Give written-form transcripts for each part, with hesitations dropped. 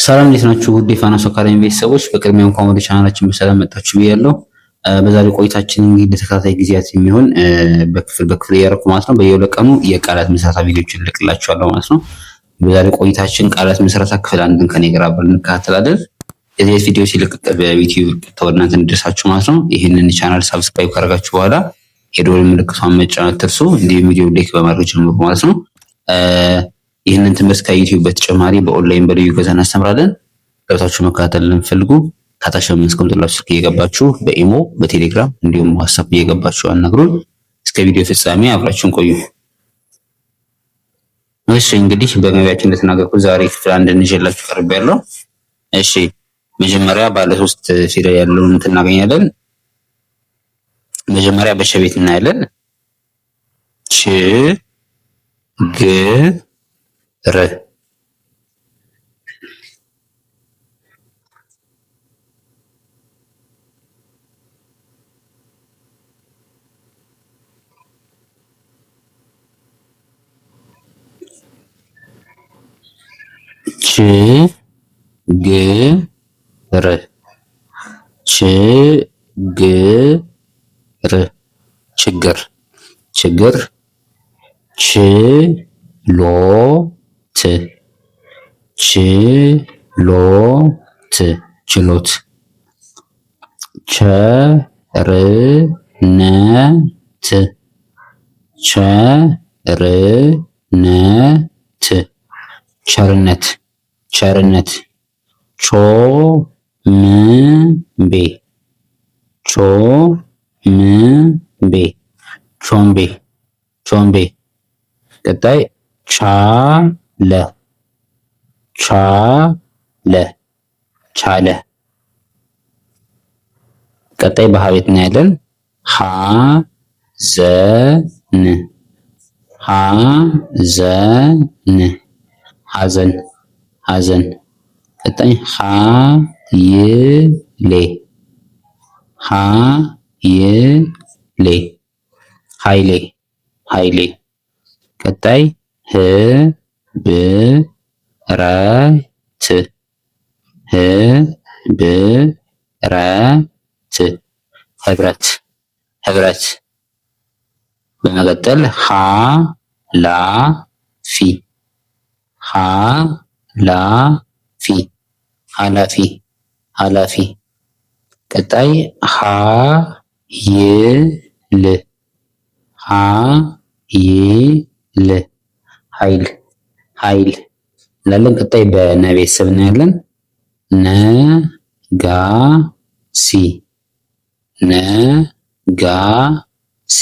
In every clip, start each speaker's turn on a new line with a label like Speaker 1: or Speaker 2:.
Speaker 1: ሰላም እንዴት ናችሁ? ውድ የፋናስ አካዳሚ ቤተሰቦች በቅድሚያ እንኳን ወደ ቻናላችን በሰላም መጣችሁ ብያለሁ። በዛሬው ቆይታችን እንግዲህ ለተከታታይ ጊዜያት የሚሆን በክፍል እያደረኩ ማለት ነው በየሁለት ቀኑ የቃላት ምስረታ ቪዲዮዎችን እልክላችኋለሁ ማለት ነው። በዛሬው ቆይታችን ቃላት ምስረታ ክፍል አንድን ከኔ ጋር አብረን እንከታተላለን። የዚህ ቪዲዮ ሲለቅ በዩቲዩብ ወደ እናንተ እንዲደርሳችሁ ማለት ነው ይህንን ቻናል ሰብስክራይብ ካደረጋችሁ በኋላ የደወል ምልክቷን መጫን አትርሱ። እንዲሁም ቪዲዮ ላይክ በማድረግ ጀምሩ ማለት ነው። ይህንን ትምህርት ከዩቲዩብ በተጨማሪ በኦንላይን በልዩ ገዛ እናስተምራለን። ገብታችሁ መከታተል ለምትፈልጉ ከታች በማስቀምጥላችሁ ስልክ እየገባችሁ በኢሞ በቴሌግራም እንዲሁም ዋትስአፕ እየገባችሁ አናግሩን። እስከ ቪዲዮ ፍጻሜ አብራችሁን ቆዩ። እሺ እንግዲህ በመግቢያችን እንደተናገርኩት ዛሬ ክፍል አንድ እንጀላችሁ ቀርቤያለሁ። እሺ መጀመሪያ ባለ ሶስት ፊደል ያለውን እናገኛለን። መጀመሪያ በሸ ቤት እናያለን። ች ግ ር ች ግ ር ች ግ ር ችግር ችግር ች ሎ ት ችሎት ችሎት ቸርነት ቸርነት ቸርነት ቸርነት ቾምቤ ቾምቤ ቾምቤ ቾምቤ ቀጣይ ቻለ ቻለ ቻለ ቀጣይ በሀቤት እናያለን። ሐዘን ሐዘን ሐዘን ሐዘን ቀጣይ ኃይሌ ኃይሌ ኃይሌ ኃይሌ ቀጣይ ህብረት ህብረት ህብረት ህብረት በመቀጠል ኃላፊ ኃላፊ ኃላፊ ኃላፊ ቀጣይ ኃይል ኃይል ኃይል ኃይል እንላለን። ቀጣይ በነ ቤተሰብ እናያለን። ነጋሲ ነጋሲ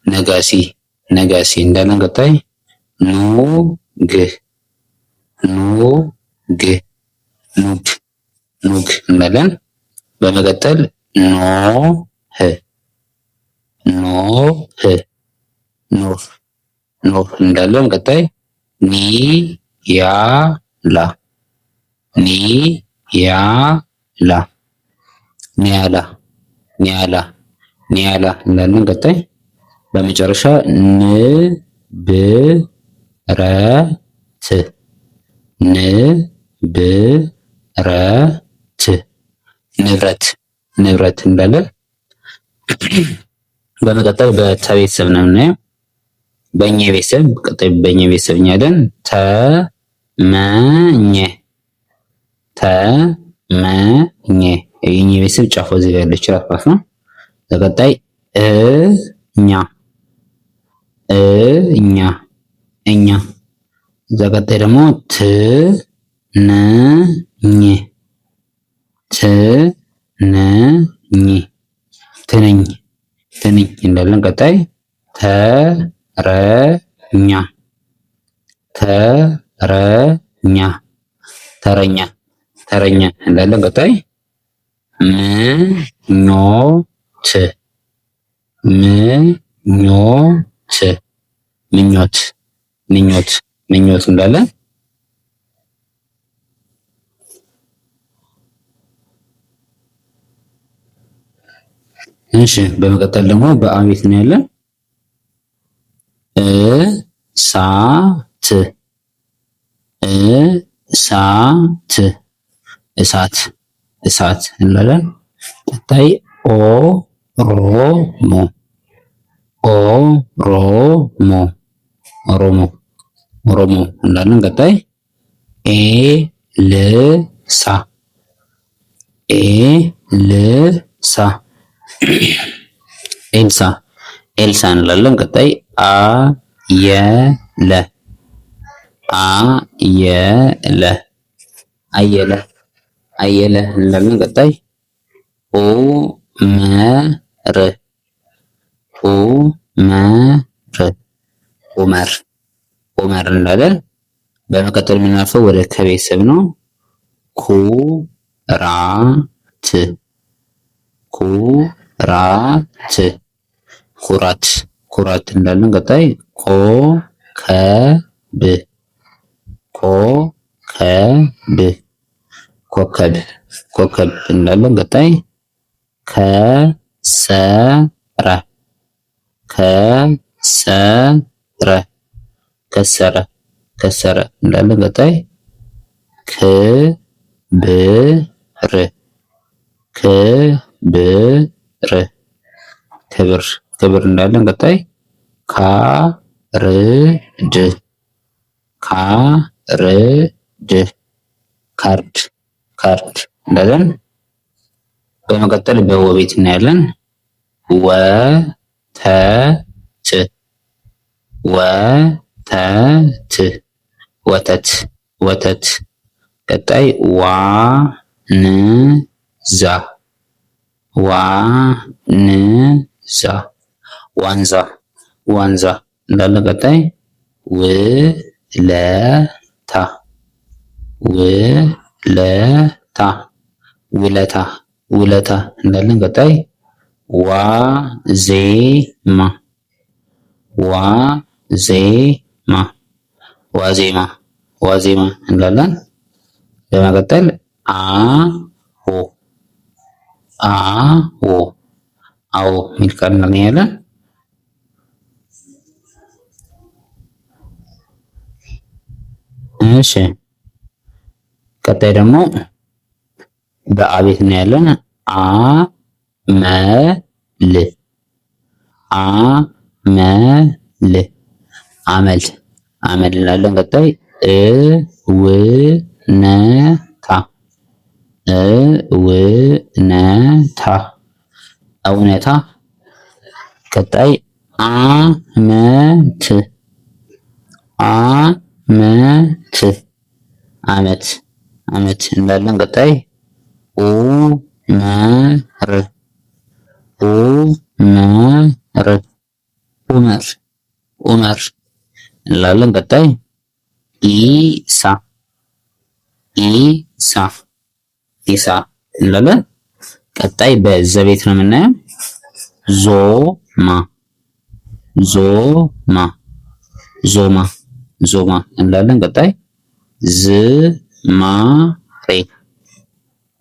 Speaker 1: ነጋሲ ነጋሲ እንዳለን ቀጣይ ኑግ ኑግ ኑግ ኑግ እንላለን። በመቀጠል ኖህ ኖህ ኖህ ኖህ እንዳለን ቀጣይ ኒያላ ኒያላ ኒያላ ኒያላ ኒያላ እንዳለን ቀጣይ በመጨረሻ ንብረት ንብረት ንብረት ንብረት እንዳለን በመቀጠል በተቤተሰብ ነው የምናየው። በእኛ ቤተሰብ ቀጣይ በእኛ ቤተሰብ እናያለን። ተመኘ ተመኘ የእኛ ቤተሰብ ጫፏ እዚህ ያለች ራስ ነው። በቀጣይ እኛ እኛ እኛ በቀጣይ ደግሞ ትነኝ ትነኝ ትነኝ ትንኝ እንዳለን ቀጣይ ተረኛ ተረኛ ተረኛ ተረኛ እንዳለን ቀጣይ ምኞት ምኞት ምኞት ምኞት ምኞት እንዳለን እሺ በመቀጠል ደግሞ በአቤት ነው ያለን እሳት እሳት እሳት እሳት እንላለን። ቀጣይ ኦሮሞ ኦሮሞ ኦሮሞ ኦሮሞ እንላለን። ቀጣይ ኤልሳ ኤልሳ ኤልሳ ኤልሳ እንላለን። ቀጣይ አየለ አየለ አየለ አየለ እንላለን። ቀጣይ ኡመር ኡመር ኡመር ኡመር እንላለን። በመቀጠል የምናልፈው ወደ ከቤተሰብ ነው። ኩራት ኩራት ኩራት ኩራት እንላለን። ቀጣይ ኮከብ ኮከብ ኮከብ ኮከብ እንላለን። ቀጣይ ከሰረ ከሰረ ከሰረ ከሰረ እንላለን። ቀጣይ ክብር ክብር ክብር ክብር እንላለን። ቀጣይ ካርድ ካርድ ካርድ ካርድ እንላለን። በመቀጠል በወ ቤት እናያለን። ወተት ወተት ወተት ወተት ቀጣይ ዋንዛ ዋንዛ ዋንዛ ዋንዛ እንላለን። ቀጣይ ውለታ ውለታ ውለታ ውለታ እንላለን። ቀጣይ ዋዜማ ዋዜማ ዋዜማ ዋዜማ እንላለን። በመቀጠል አዎ አዎ አዎ የሚል ቃል እናገኛለን። እሺ ቀጣይ ደግሞ በአቤት እናያለን። አመል አመል አመል አመል እንላለን። ቀጣይ እውነታ እውነታ እውነታ ቀጣይ አመት አመት አመት አመት እንላለን። ቀጣይ ኡመር ኡመር ኡመር ኡመር እንላለን። ቀጣይ ኢሳ ኢሳ ኢሳ እንላለን። ቀጣይ በዘቤት ነው የምናየው። ዞማ ዞማ ዞማ ዞማ እንላለን። ቀጣይ ዝማሬ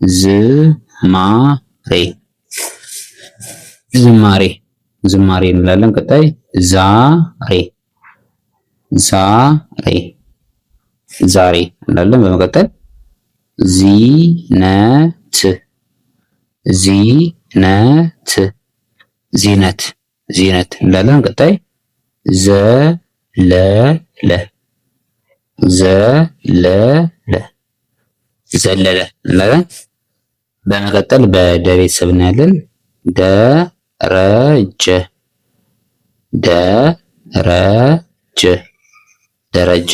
Speaker 1: ዝማሬ ዝማሬ ዝማሬ እንላለን። ቀጣይ ዛሬ ዛሬ ዛሬ እንላለን። በመቀጠል ዚነት ዚነት ዚነት ዚነት እንላለን። ቀጣይ ዘለለ ዘለለ ዘለለ እንላለን። በመቀጠል በደ ቤተሰብ እናያለን። ደረጀ ደረጀ ደረጀ።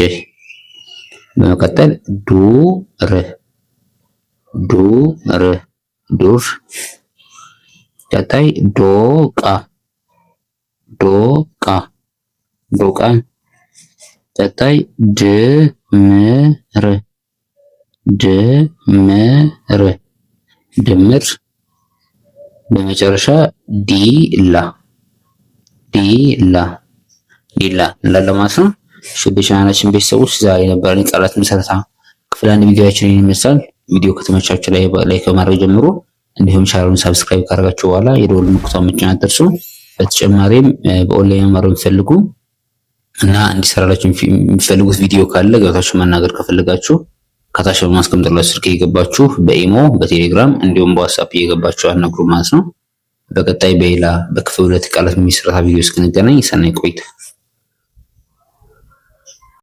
Speaker 1: በመቀጠል ዱር ዱር ዱር። ቀጣይ ዶቃ ዶቃ ዶቃ። ቀጣይ ድምር ድምር ድምር። በመጨረሻ ዲላ ዲላ ዲላ እንላለን ማለት ነው። ሹድ ቻናላችን ቤተሰቦች ዛሬ የነበረን የቃላት ምስረታ ክፍል አንድ ቪዲዮአችንን ይመስላል። ቪዲዮ ከተመቻችሁ ላይክ በማድረግ ጀምሮ እንዲሁም ቻናሉን ሰብስክራይብ ካደረጋችሁ በኋላ የደወል ምልክቱን መጫን አትርሱ። በተጨማሪም በኦንላይን መማር የምትፈልጉ እና እንዲሰራላችሁ የሚፈልጉት ቪዲዮ ካለ ገብታችሁ መናገር ከፈለጋችሁ ከታች በማስቀምጥላችሁ ስልክ እየገባችሁ በኢሞ በቴሌግራም እንዲሁም በዋትስአፕ እየገባችሁ አናግሩ ማለት ነው። በቀጣይ በሌላ በክፍል 2 ቃላት ምስረታ ቪዲዮ እስክንገናኝ ሰናይ ቆይታ